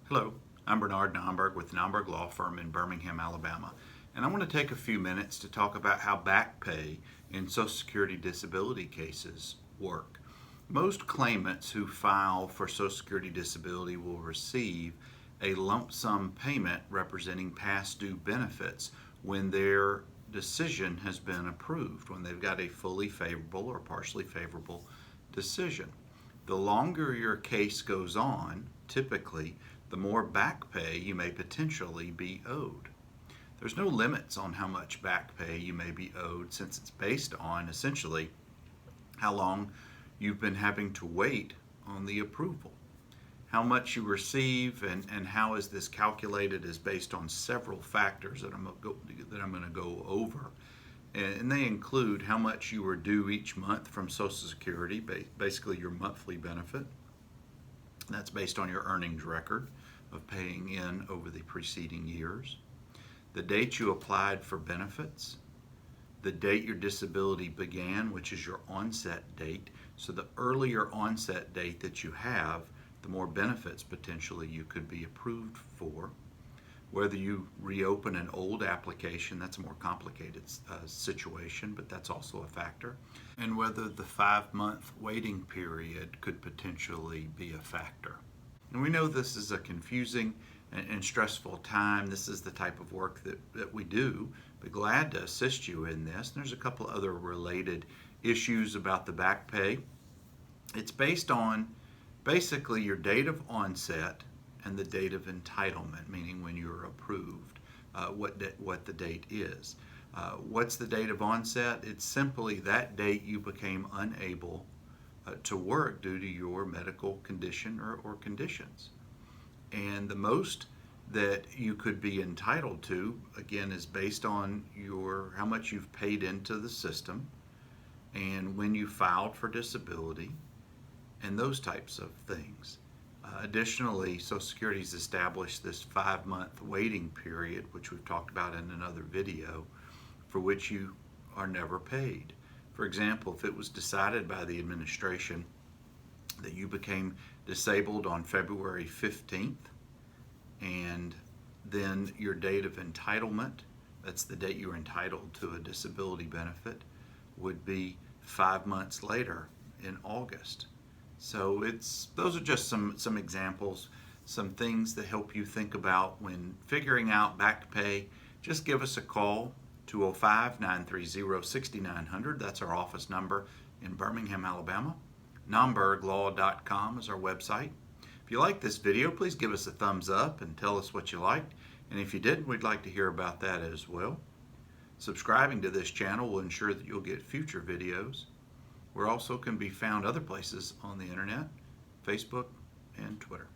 Hello, I'm Bernard Nomberg with Nomberg Law Firm in Birmingham, Alabama, and I want to take a few minutes to talk about how back pay in Social Security disability cases work. Most claimants who file for Social Security disability will receive a lump sum payment representing past due benefits when their decision has been approved, when they've got a fully favorable or partially favorable decision. The longer your case goes on, typically, the more back pay you may potentially be owed. There's no limits on how much back pay you may be owed, since it's based on essentially how long you've been having to wait on the approval. How much you receive and how is this calculated is based on several factors that I'm going to go over. And they include how much you are due each month from Social Security, basically your monthly benefit. That's based on your earnings record of paying in over the preceding years. The date you applied for benefits. The date your disability began, which is your onset date. So the earlier onset date that you have, the more benefits potentially you could be approved for. Whether you reopen an old application, that's a more complicated situation, but that's also a factor. And whether the 5-month waiting period could potentially be a factor. And we know this is a confusing and stressful time. This is the type of work that we do. Be glad to assist you in this. And there's a couple other related issues about the back pay. It's based on basically your date of onset and the date of entitlement, meaning when you're approved, what the date is. What's the date of onset? It's simply that date you became unable to work due to your medical condition or conditions. And the most that you could be entitled to, again, is based on how much you've paid into the system and when you filed for disability and those types of things. Additionally, Social Security has established this 5-month waiting period, which we've talked about in another video, for which you are never paid. For example, if it was decided by the administration that you became disabled on February 15th, and then your date of entitlement, that's the date you're entitled to a disability benefit, would be 5 months later in August. So those are just some examples, some things that help you think about when figuring out back pay. Just give us a call, 205-930-6900. That's our office number in Birmingham, Alabama. Nomberglaw.com is our website. If you like this video, please give us a thumbs up and tell us what you liked. And if you didn't, we'd like to hear about that as well. Subscribing to this channel will ensure that you'll get future videos. We also can be found other places on the internet, Facebook and Twitter.